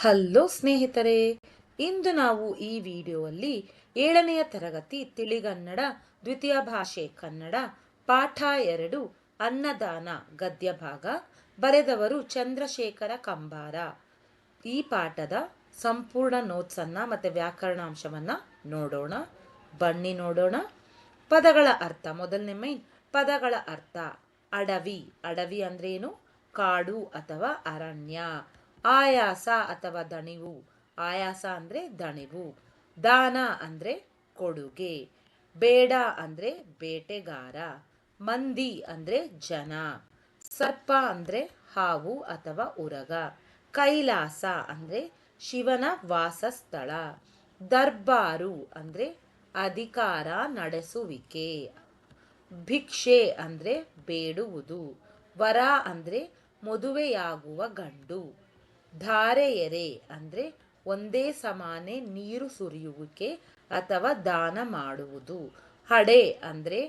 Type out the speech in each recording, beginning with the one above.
Hello ಸ್ನೇಹಿತರೆ, ಇಂದು ನಾವು ಈ ವಿಡಿಯೋದಲ್ಲಿ 7ನೆಯ ತರಗತಿ ತಿಳಿಗನ್ನಡ ದ್ವಿತೀಯ ಭಾಷೆ ಕನ್ನಡ ಪಾಠ 2 ಅನ್ನದಾನ ಗದ್ಯ ಭಾಗ ಬರೆದವರು ಚಂದ್ರಶೇಖರ ಕಂಬಾರ. ಈ ಪಾಠದ ಸಂಪೂರ್ಣ ನೋಟ್ಸನ್ನು ಮತ್ತು ವ್ಯಾಕರಣಾಂಶವನ್ನು ನೋಡೋಣ. ಬನ್ನಿ ನೋಡೋಣ. ಪದಗಳ ಅರ್ಥ. ಮೊದಲನೇ ಮೈನ್ ಪದಗಳ ಅರ್ಥ. ಅಡವಿ. ಅಡವಿ ಅಂದ್ರೆ ಏನು? ಕಾಡು ಅಥವಾ ಅರಣ್ಯ. ಆಯಾಸ ಅಥವಾ ದಣಿವು. ಆಯಾಸ ಅಂದ್ರೆ ದಣಿವು. ದಾನ ಅಂದ್ರೆ ಕೊಡುಗೆ. ಬೇಡ ಅಂದ್ರೆ ಬೇಟೆಗಾರ. ಮಂದಿ ಅಂದ್ರೆ ಜನ. ಸರ್ಪ ಅಂದ್ರೆ ಹಾವು ಅಥವಾ ಉರಗ. ಕೈಲಾಸ ಅಂದ್ರೆ ಶಿವನ ವಾಸಸ್ಥಳ. ದರ್ಬಾರು ಅಂದ್ರೆ ಅಧಿಕಾರ ನಡೆಸುವಿಕೆ. ಭಿಕ್ಷೆ ಅಂದ್ರೆ ಬೇಡುವುದು. ವರ ಅಂದ್ರೆ ಮದುವೆಯಾಗುವ ಗಂಡು. ಧಾರೆ ಎರೆ ಅಂದ್ರೆ ಒಂದೇ ಸಮಾನೆ ನೀರು ಸುರಿಯುವಿಕೆ ಅಥವಾ ದಾನ ಮಾಡುವುದು. ಹಡೆ ಅಂದ್ರೆ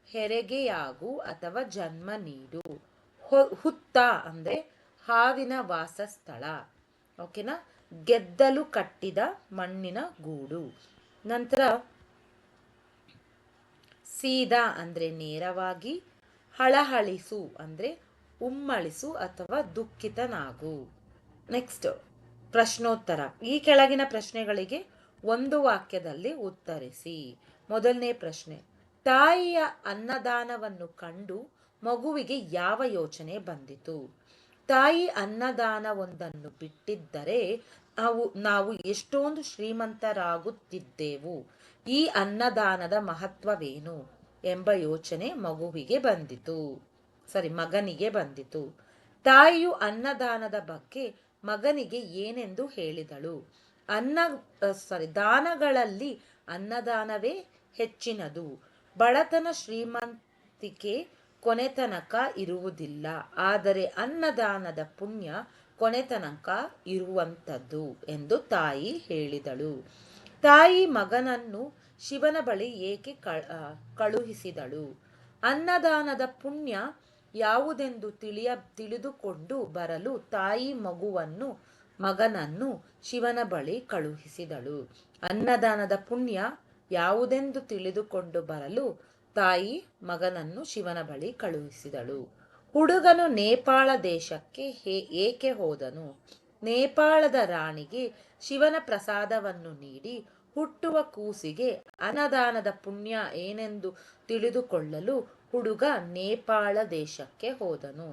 ಹೆರಿಗೆಯಾಗು ಅಥವಾ ಜನ್ಮ ನೀಡು. ಹುತ್ತ ಅಂದ್ರೆ ಹಾವಿನ ವಾಸಸ್ಥಳ. ಓಕೆನಾ. ಗೆದ್ದಲು ಕಟ್ಟಿದ ಮಣ್ಣಿನ ಗೂಡು. ನಂತರ ಸೀದಾ ಅಂದ್ರೆ ನೇರವಾಗಿ. ಹಳಹಳಿಸು ಅಂದ್ರೆ ಉಮ್ಮಳಿಸು ಅಥವಾ ದುಃಖಿತನಾಗು. ನೆಕ್ಸ್ಟ್ ಪ್ರಶ್ನೋತ್ತರ. ಈ ಕೆಳಗಿನ ಪ್ರಶ್ನೆಗಳಿಗೆ ಒಂದು ವಾಕ್ಯದಲ್ಲಿ ಉತ್ತರಿಸಿ. ಮೊದಲನೇ ಪ್ರಶ್ನೆ, ತಾಯಿಯ ಅನ್ನದಾನವನ್ನು ಕಂಡು ಮಗುವಿಗೆ ಯಾವ ಯೋಚನೆ ಬಂದಿತು? ತಾಯಿ ಅನ್ನದಾನವೊಂದನ್ನು ಬಿಟ್ಟಿದ್ದರೆ ನಾವು ಎಷ್ಟೊಂದು ಶ್ರೀಮಂತರಾಗುತ್ತಿದ್ದೆವು. ಈ ಅನ್ನದಾನದ ಮಹತ್ವವೇನು ಎಂಬ ಯೋಚನೆ ಮಗನಿಗೆ ಬಂದಿತು. ತಾಯಿಯು ಅನ್ನದಾನದ ಬಗ್ಗೆ ಮಗನಿಗೆ ಏನೆಂದು ಹೇಳಿದಳು? ದಾನಗಳಲ್ಲಿ ಅನ್ನದಾನವೇ ಹೆಚ್ಚಿನದು. ಬಡತನ ಶ್ರೀಮಂತಿಕೆ ಕೊನೆತನಕ ಇರುವುದಿಲ್ಲ, ಆದರೆ ಅನ್ನದಾನದ ಪುಣ್ಯ ಕೊನೆತನಕ ಇರುವಂಥದ್ದು ಎಂದು ತಾಯಿ ಹೇಳಿದಳು. ತಾಯಿ ಮಗನನ್ನು ಶಿವನ ಬಳಿ ಏಕೆ ಕಳುಹಿಸಿದಳು? ಅನ್ನದಾನದ ಪುಣ್ಯ ಯಾವುದೆಂದು ತಿಳಿದುಕೊಂಡು ಬರಲು ತಾಯಿ ಮಗನನ್ನು ಶಿವನ ಬಳಿ ಕಳುಹಿಸಿದಳು. ಅನ್ನದಾನದ ಪುಣ್ಯ ಯಾವುದೆಂದು ತಿಳಿದುಕೊಂಡು ಬರಲು ತಾಯಿ ಮಗನನ್ನು ಶಿವನ ಬಳಿ ಕಳುಹಿಸಿದಳು. ಹುಡುಗನು ನೇಪಾಳ ದೇಶಕ್ಕೆ ಏಕೆ ಹೋದನು? ನೇಪಾಳದ ರಾಣಿಗೆ ಶಿವನ ಪ್ರಸಾದವನ್ನು ನೀಡಿ ಹುಟ್ಟುವ ಕೂಸಿಗೆ ಅನ್ನದಾನದ ಪುಣ್ಯ ಏನೆಂದು ತಿಳಿದುಕೊಳ್ಳಲು ಹುಡುಗ ನೇಪಾಳ ದೇಶಕ್ಕೆ ಹೋದನು.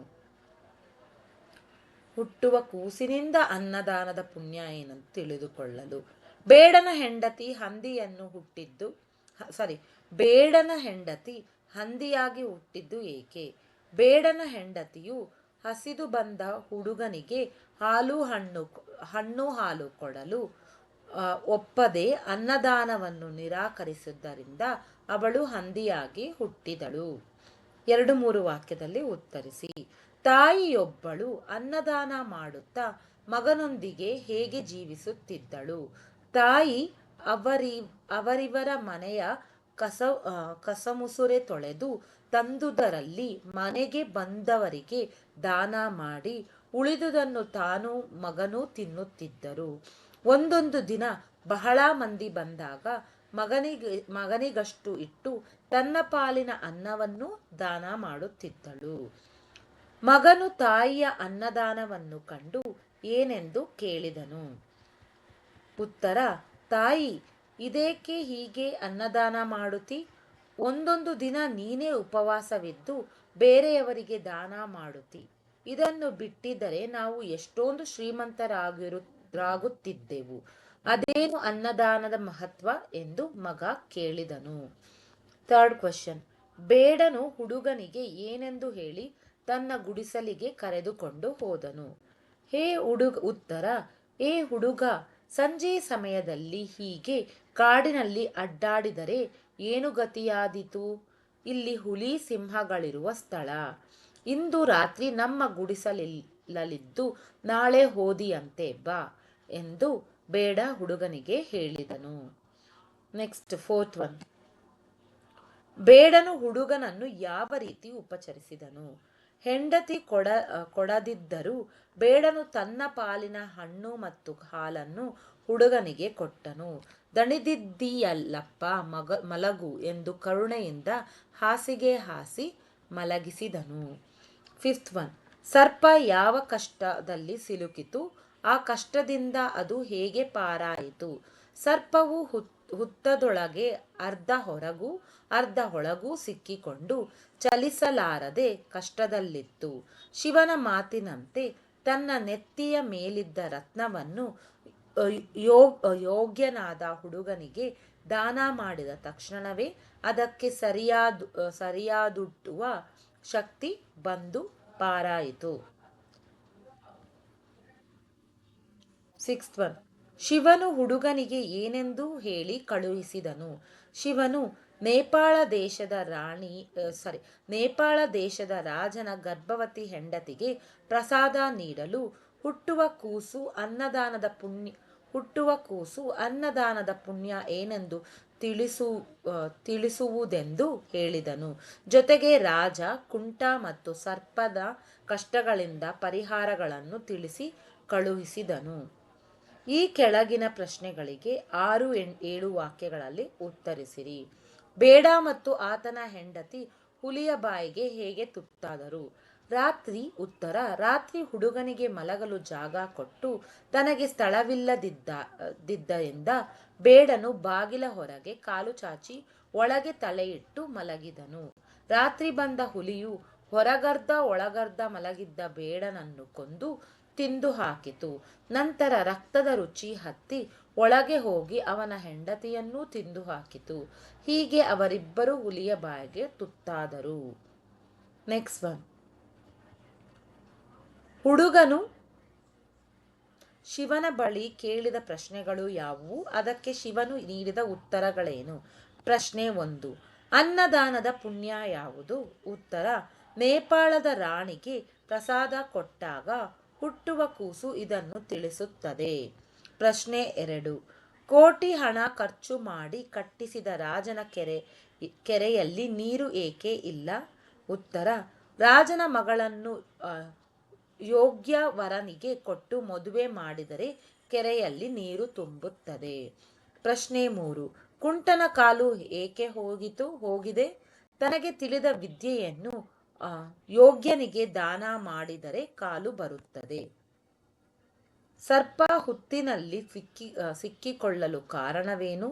ಹುಟ್ಟುವ ಕೂಸಿನಿಂದ ಅನ್ನದಾನದ ಪುಣ್ಯ ಏನೆಂದು ತಿಳಿದುಕೊಳ್ಳಲು. ಬೇಡನ ಹೆಂಡತಿ ಹಂದಿಯಾಗಿ ಹುಟ್ಟಿದ್ದು ಏಕೆ? ಬೇಡನ ಹೆಂಡತಿಯು ಹಸಿದು ಬಂದ ಹುಡುಗನಿಗೆ ಹಣ್ಣು ಹಾಲು ಕೊಡಲು ಒಪ್ಪದೆ ಅನ್ನದಾನವನ್ನು ನಿರಾಕರಿಸಿದ್ದರಿಂದ ಅವಳು ಹಂದಿಯಾಗಿ ಹುಟ್ಟಿದಳು. 2-3 ವಾಕ್ಯದಲ್ಲಿ ಉತ್ತರಿಸಿ. ತಾಯಿಯೊಬ್ಬಳು ಅನ್ನದಾನ ಮಾಡುತ್ತಾ ಮಗನೊಂದಿಗೆ ಹೇಗೆ ಜೀವಿಸುತ್ತಿದ್ದಳು? ತಾಯಿ ಅವರಿವರ ಮನೆಯ ಕಸಮುಸುರೆ ತೊಳೆದು ತಂದುದರಲ್ಲಿ ಮನೆಗೆ ಬಂದವರಿಗೆ ದಾನ ಮಾಡಿ ಉಳಿದುದನ್ನು ತಾನು ಮಗನೂ ತಿನ್ನುತ್ತಿದ್ದರು. ಒಂದೊಂದು ದಿನ ಬಹಳ ಮಂದಿ ಬಂದಾಗ ಮಗನಿಗಷ್ಟು ಇಟ್ಟು ತನ್ನ ಪಾಲಿನ ಅನ್ನವನ್ನು ದಾನ ಮಾಡುತ್ತಿದ್ದಳು. ಮಗನು ತಾಯಿಯ ಅನ್ನದಾನವನ್ನು ಕಂಡು ಏನೆಂದು ಕೇಳಿದನು? ಉತ್ತರ: ತಾಯಿ, ಇದೇಕೆ ಹೀಗೆ ಅನ್ನದಾನ ಮಾಡುತ್ತಿ? ಒಂದೊಂದು ದಿನ ನೀನೇ ಉಪವಾಸವಿದ್ದು ಬೇರೆಯವರಿಗೆ ದಾನ ಮಾಡುತ್ತಿ. ಇದನ್ನು ಬಿಟ್ಟಿದ್ದರೆ ನಾವು ಎಷ್ಟೊಂದು ಶ್ರೀಮಂತರಾಗುತ್ತಿದ್ದೆವು. ಅದೇನು ಅನ್ನದಾನದ ಮಹತ್ವ ಎಂದು ಮಗ ಕೇಳಿದನು. 3rd question. ಬೇಡನು ಹುಡುಗನಿಗೆ ಏನೆಂದು ಹೇಳಿ ತನ್ನ ಗುಡಿಸಲಿಗೆ ಕರೆದುಕೊಂಡು ಹೋದನು? ಉತ್ತರ: ಏ ಹುಡುಗ, ಸಂಜೆ ಸಮಯದಲ್ಲಿ ಹೀಗೆ ಕಾಡಿನಲ್ಲಿ ಅಡ್ಡಾಡಿದರೆ ಏನು ಗತಿಯಾದೀತು? ಇಲ್ಲಿ ಹುಲಿ ಸಿಂಹಗಳಿರುವ ಸ್ಥಳ. ಇಂದು ರಾತ್ರಿ ನಮ್ಮ ಗುಡಿಸಲಲ್ಲಿದ್ದು ನಾಳೆ ಹೋದಿಯಂತೆ ಬಾ ಎಂದು ಬೇಡ ಹುಡುಗನಿಗೆ ಹೇಳಿದನು. Next 4th one. ಬೇಡನು ಹುಡುಗನನ್ನು ಯಾವ ರೀತಿ ಉಪಚರಿಸಿದನು? ಹೆಂಡತಿ ಕೊಡದಿದ್ದರೂ ಬೇಡನು ತನ್ನ ಪಾಲಿನ ಹಣ್ಣು ಮತ್ತು ಹಾಲನ್ನು ಹುಡುಗನಿಗೆ ಕೊಟ್ಟನು. ದಣಿದಿದ್ದೀಯಲ್ಲಪ್ಪ, ಮಲಗು ಎಂದು ಕರುಣೆಯಿಂದ ಹಾಸಿಗೆ ಹಾಸಿ ಮಲಗಿಸಿದನು. ಫಿಫ್ತ್ ಒನ್, ಸರ್ಪ ಯಾವ ಕಷ್ಟದಲ್ಲಿ ಸಿಲುಕಿತು, ಆ ಕಷ್ಟದಿಂದ ಅದು ಹೇಗೆ ಪಾರಾಯಿತು? ಸರ್ಪವು ಹುತ್ತದೊಳಗೆ ಅರ್ಧ ಹೊರಗೂ ಅರ್ಧ ಒಳಗೂ ಸಿಕ್ಕಿಕೊಂಡು ಚಲಿಸಲಾರದೆ ಕಷ್ಟದಲ್ಲಿತ್ತು. ಶಿವನ ಮಾತಿನಂತೆ ತನ್ನ ನೆತ್ತಿಯ ಮೇಲಿದ್ದ ರತ್ನವನ್ನು ಯೋಗ್ಯನಾದ ಹುಡುಗನಿಗೆ ದಾನ ಮಾಡಿದ ತಕ್ಷಣವೇ ಅದಕ್ಕೆ ಸರಿಯಾದುಟ್ಟುವ ಶಕ್ತಿ ಬಂದು ಪಾರಾಯಿತು. ಸಿಕ್ಸ್ತ್ ಒನ್, ಶಿವನು ಹುಡುಗನಿಗೆ ಏನೆಂದು ಹೇಳಿ ಕಳುಹಿಸಿದನು? ಶಿವನು ನೇಪಾಳ ದೇಶದ ರಾಜನ ಗರ್ಭವತಿ ಹೆಂಡತಿಗೆ ಪ್ರಸಾದ ನೀಡಲು ಹುಟ್ಟುವ ಕೂಸು ಅನ್ನದಾನದ ಪುಣ್ಯ ಏನೆಂದು ತಿಳಿಸುವುದೆಂದು ಹೇಳಿದನು. ಜೊತೆಗೆ ರಾಜ ಕುಂಟ ಮತ್ತು ಸರ್ಪದ ಕಷ್ಟಗಳಿಂದ ಪರಿಹಾರಗಳನ್ನು ತಿಳಿಸಿ ಕಳುಹಿಸಿದನು. ಈ ಕೆಳಗಿನ ಪ್ರಶ್ನೆಗಳಿಗೆ 6-7 ವಾಕ್ಯಗಳಲ್ಲಿ ಉತ್ತರಿಸಿರಿ. ಬೇಡ ಮತ್ತು ಆತನ ಹೆಂಡತಿ ಹುಲಿಯ ಬಾಯಿಗೆ ಹೇಗೆ ತುತ್ತಾದರು? ಉತ್ತರ, ರಾತ್ರಿ ಹುಡುಗನಿಗೆ ಮಲಗಲು ಜಾಗ ಕೊಟ್ಟು ತನಗೆ ಸ್ಥಳವಿಲ್ಲದಿದ್ದರಿಂದ ಬೇಡನು ಬಾಗಿಲ ಹೊರಗೆ ಕಾಲು ಚಾಚಿ ಒಳಗೆ ತಲೆಯಿಟ್ಟು ಮಲಗಿದನು. ರಾತ್ರಿ ಬಂದ ಹುಲಿಯು ಹೊರಗರ್ಧ ಒಳಗರ್ಧ ಮಲಗಿದ್ದ ಬೇಡನನ್ನು ಕೊಂದು ತಿಂದು ಹಾಕಿತು. ನಂತರ ರಕ್ತದ ರುಚಿ ಹತ್ತಿ ಒಳಗೆ ಹೋಗಿ ಅವನ ಹೆಂಡತಿಯನ್ನೂ ತಿಂದು ಹಾಕಿತು. ಹೀಗೆ ಅವರಿಬ್ಬರು ಹುಲಿಯ ಬಾಯಿಗೆ ತುತ್ತಾದರು. ನೆಕ್ಸ್ಟ್ ಒನ್, ಹುಡುಗನು ಶಿವನ ಬಳಿ ಕೇಳಿದ ಪ್ರಶ್ನೆಗಳು ಯಾವುವು? ಅದಕ್ಕೆ ಶಿವನು ನೀಡಿದ ಉತ್ತರಗಳೇನು? ಪ್ರಶ್ನೆ 1, ಅನ್ನದಾನದ ಪುಣ್ಯ ಯಾವುದು? ಉತ್ತರ, ನೇಪಾಳದ ರಾಣಿಗೆ ಪ್ರಸಾದ ಕೊಟ್ಟಾಗ ಹುಟ್ಟುವ ಕೂಸು ಇದನ್ನು ತಿಳಿಸುತ್ತದೆ. ಪ್ರಶ್ನೆ 2, ಕೋಟಿ ಹಣ ಖರ್ಚು ಮಾಡಿ ಕಟ್ಟಿಸಿದ ರಾಜನ ಕೆರೆಯಲ್ಲಿ ನೀರು ಏಕೆ ಇಲ್ಲ? ಉತ್ತರ, ರಾಜನ ಮಗಳನ್ನು ಯೋಗ್ಯ ವರನಿಗೆ ಕೊಟ್ಟು ಮದುವೆ ಮಾಡಿದರೆ ಕೆರೆಯಲ್ಲಿ ನೀರು ತುಂಬುತ್ತದೆ. ಪ್ರಶ್ನೆ 3, ಕುಂಟನ ಕಾಲು ಏಕೆ ಹೋಗಿದೆ? ತನಗೆ ತಿಳಿದ ವಿದ್ಯೆಯನ್ನು ಯೋಗ್ಯನಿಗೆ ದಾನ ಮಾಡಿದರೆ ಕಾಲು ಬರುತ್ತದೆ. ಸರ್ಪ ಹುತ್ತಿನಲ್ಲಿ ಸಿಕ್ಕಿಕೊಳ್ಳಲು ಕಾರಣವೇನು?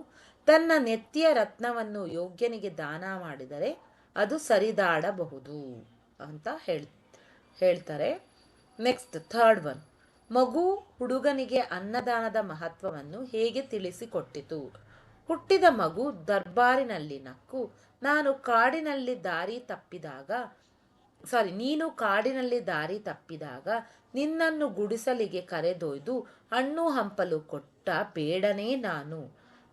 ತನ್ನ ನೆತ್ತಿಯ ರತ್ನವನ್ನು ಯೋಗ್ಯನಿಗೆ ದಾನ ಮಾಡಿದರೆ ಅದು ಸರಿದಾಡಬಹುದು ಅಂತ ಹೇಳ್ತಾರೆ. ನೆಕ್ಸ್ಟ್ ಥರ್ಡ್ ಒನ್, ಮಗು ಹುಡುಗನಿಗೆ ಅನ್ನದಾನದ ಮಹತ್ವವನ್ನು ಹೇಗೆ ತಿಳಿಸಿಕೊಟ್ಟಿತು? ಹುಟ್ಟಿದ ಮಗು ದರ್ಬಾರಿನಲ್ಲಿ ನಕ್ಕು, ನೀನು ಕಾಡಿನಲ್ಲಿ ದಾರಿ ತಪ್ಪಿದಾಗ ನಿನ್ನನ್ನು ಗುಡಿಸಲಿಗೆ ಕರೆದೊಯ್ದು ಹಣ್ಣು ಹಂಪಲು ಕೊಟ್ಟ ಬೇಡನೇ ನಾನು.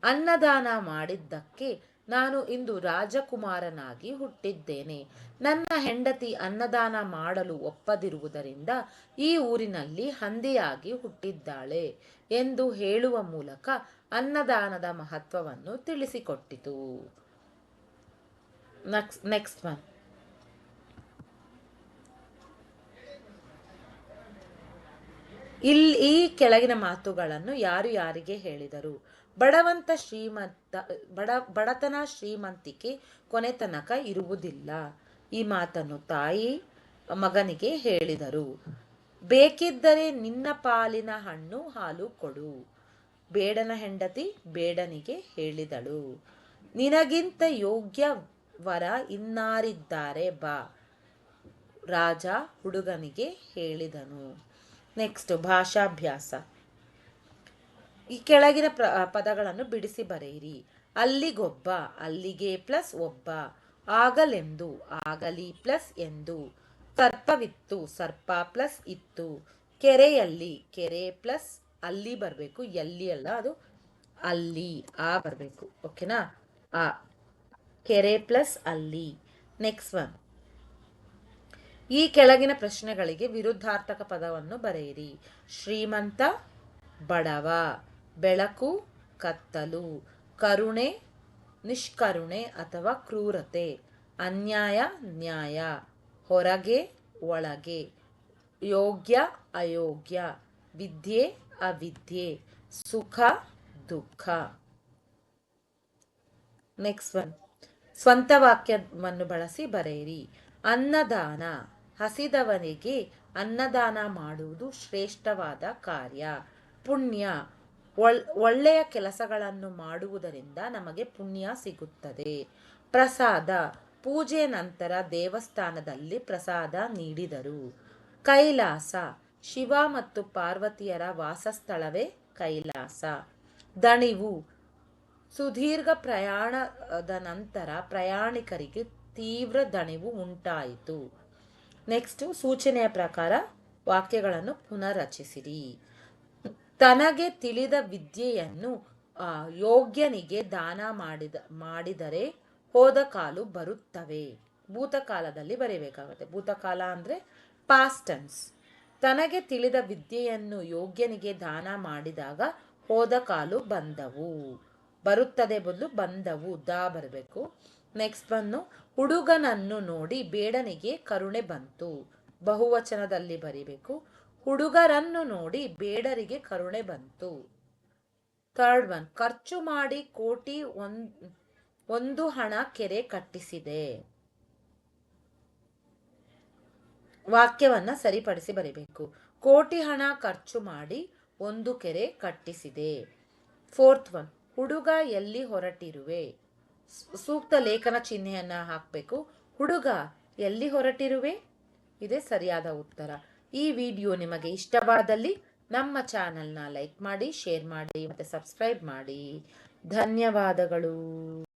ಅನ್ನದಾನ ಮಾಡಿದ್ದಕ್ಕೆ ನಾನು ಇಂದು ರಾಜಕುಮಾರನಾಗಿ ಹುಟ್ಟಿದ್ದೇನೆ. ನನ್ನ ಹೆಂಡತಿ ಅನ್ನದಾನ ಮಾಡಲು ಒಪ್ಪದಿರುವುದರಿಂದ ಈ ಊರಿನಲ್ಲಿ ಹಂದಿಯಾಗಿ ಹುಟ್ಟಿದ್ದಾಳೆ ಎಂದು ಹೇಳುವ ಮೂಲಕ ಅನ್ನದಾನದ ಮಹತ್ವವನ್ನು ತಿಳಿಸಿಕೊಟ್ಟಿತು. ನೆಕ್ಸ್ಟ್ ಒನ್, ಈ ಕೆಳಗಿನ ಮಾತುಗಳನ್ನು ಯಾರು ಯಾರಿಗೆ ಹೇಳಿದರು? ಬಡತನ ಶ್ರೀಮಂತಿಕೆ ಕೊನೆತನಕ ಇರುವುದಿಲ್ಲ. ಈ ಮಾತನ್ನು ತಾಯಿ ಮಗನಿಗೆ ಹೇಳಿದರು. ಬೇಕಿದ್ದರೆ ನಿನ್ನ ಪಾಲಿನ ಹಣ್ಣು ಹಾಲು ಕೊಡು. ಬೇಡನ ಹೆಂಡತಿ ಬೇಡನಿಗೆ ಹೇಳಿದಳು. ನಿನಗಿಂತ ಯೋಗ್ಯ ವರ ಇನ್ನಾರಿದ್ದಾರೆ ಬಾ, ರಾಜ ಹುಡುಗನಿಗೆ ಹೇಳಿದನು. ನೆಕ್ಸ್ಟ್ ಭಾಷಾಭ್ಯಾಸ. ಈ ಕೆಳಗಿನ ಪದಗಳನ್ನು ಬಿಡಿಸಿ ಬರೆಯಿರಿ. ಅಲ್ಲಿಗೊಬ್ಬ, ಅಲ್ಲಿಗೆ ಪ್ಲಸ್ ಒಬ್ಬ. ಆಗಲೆಂದು, ಆಗಲಿ ಪ್ಲಸ್ ಎಂದು. ಸರ್ಪವಿತ್ತು, ಸರ್ಪ ಪ್ಲಸ್ ಇತ್ತು. ಕೆರೆಯಲ್ಲಿ, ಕೆರೆ ಪ್ಲಸ್ ಅಲ್ಲಿ ಬರಬೇಕು, ಎಲ್ಲಿ ಅಲ್ಲ, ಅದು ಅಲ್ಲಿ, ಆ ಬರಬೇಕು. ಓಕೆನಾ? ಆ ಕೆರೆ ಪ್ಲಸ್ ಅಲ್ಲಿ. ನೆಕ್ಸ್ಟ್ ಒನ್, ಈ ಕೆಳಗಿನ ಪ್ರಶ್ನೆಗಳಿಗೆ ವಿರುದ್ಧಾರ್ಥಕ ಪದವನ್ನು ಬರೆಯಿರಿ. ಶ್ರೀಮಂತ, ಬಡವ. ಬೆಳಕು, ಕತ್ತಲು. ಕರುಣೆ, ನಿಷ್ಕರುಣೆ ಅಥವಾ ಕ್ರೂರತೆ. ಅನ್ಯಾಯ, ನ್ಯಾಯ. ಹೊರಗೆ, ಒಳಗೆ, ಯೋಗ್ಯ ಅಯೋಗ್ಯ, ವಿದ್ಯೆ ಅವಿದ್ಯೆ, ಸುಖ ದುಃಖ. ನೆಕ್ಸ್ಟ್ ಒನ್, ಸ್ವಂತ ವಾಕ್ಯವನ್ನು ಬಳಸಿ ಬರೆಯಿರಿ. ಅನ್ನದಾನ, ಹಸಿದವನಿಗೆ ಅನ್ನದಾನ ಮಾಡುವುದು ಶ್ರೇಷ್ಠವಾದ ಕಾರ್ಯ. ಪುಣ್ಯ, ಒಳ್ಳೆಯ ಕೆಲಸಗಳನ್ನು ಮಾಡುವುದರಿಂದ ನಮಗೆ ಪುಣ್ಯ ಸಿಗುತ್ತದೆ. ಪ್ರಸಾದ, ಪೂಜೆ ನಂತರ ದೇವಸ್ಥಾನದಲ್ಲಿ ಪ್ರಸಾದ ನೀಡಿದರು. ಕೈಲಾಸ, ಶಿವ ಮತ್ತು ಪಾರ್ವತಿಯರ ವಾಸಸ್ಥಳವೇ ಕೈಲಾಸ. ದಣಿವು, ಸುದೀರ್ಘ ಪ್ರಯಾಣದ ನಂತರ ಪ್ರಯಾಣಿಕರಿಗೆ ತೀವ್ರ ದಣಿವು ಉಂಟಾಯಿತು. ನೆಕ್ಸ್ಟ್, ಸೂಚನೆಯ ಪ್ರಕಾರ ವಾಕ್ಯಗಳನ್ನು ಪುನರ್ರಚಿಸಿರಿ. ತನಗೆ ತಿಳಿದ ವಿದ್ಯೆಯನ್ನು ಯೋಗ್ಯನಿಗೆ ದಾನ ಮಾಡಿದರೆ ಹೋದ ಕಾಲು ಬರುತ್ತವೆ. ಭೂತಕಾಲದಲ್ಲಿ ಬರೀಬೇಕಾಗುತ್ತೆ. ಭೂತಕಾಲ ಅಂದರೆ ಪಾಸ್ಟ್ ಟೆನ್ಸ್. ತನಗೆ ತಿಳಿದ ವಿದ್ಯೆಯನ್ನು ಯೋಗ್ಯನಿಗೆ ದಾನ ಮಾಡಿದಾಗ ಹೋದ ಕಾಲು ಬಂದವು. ಬರುತ್ತದೆ ಬದಲು ಬಂದವು, ದಾ ಬರಬೇಕು. ನೆಕ್ಸ್ಟ್ ಬಂದು, ಹುಡುಗನನ್ನು ನೋಡಿ ಬೇಡನಿಗೆ ಕರುಣೆ ಬಂತು. ಬಹುವಚನದಲ್ಲಿ ಬರಿಬೇಕು. ಹುಡುಗರನ್ನು ನೋಡಿ ಬೇಡರಿಗೆ ಕರುಣೆ ಬಂತು. ಥರ್ಡ್ ಒನ್, ಖರ್ಚು ಮಾಡಿ ಕೋಟಿ ಒಂದು ಹಣ ಕೆರೆ ಕಟ್ಟಿಸಿದೆ. ವಾಕ್ಯವನ್ನ ಸರಿಪಡಿಸಿ ಬರಿಬೇಕು. ಕೋಟಿ ಹಣ ಖರ್ಚು ಮಾಡಿ ಒಂದು ಕೆರೆ ಕಟ್ಟಿಸಿದೆ. ಫೋರ್ತ್ ಒನ್, ಹುಡುಗ ಎಲ್ಲಿ ಹೊರಟಿರುವೆ. ಸೂಕ್ತ ಲೇಖನ ಚಿಹ್ನೆಯನ್ನ ಹಾಕಬೇಕು. ಹುಡುಗ ಎಲ್ಲಿ ಹೊರಟಿರುವೆ, ಇದೇ ಸರಿಯಾದ ಉತ್ತರ. ಈ ವಿಡಿಯೋ ನಿಮಗೆ ಇಷ್ಟವಾದಲ್ಲಿ ನಮ್ಮ ಚಾನೆಲ್ನ ಲೈಕ್ ಮಾಡಿ, ಶೇರ್ ಮಾಡಿ ಮತ್ತು ಸಬ್ಸ್ಕ್ರೈಬ್ ಮಾಡಿ. ಧನ್ಯವಾದಗಳು.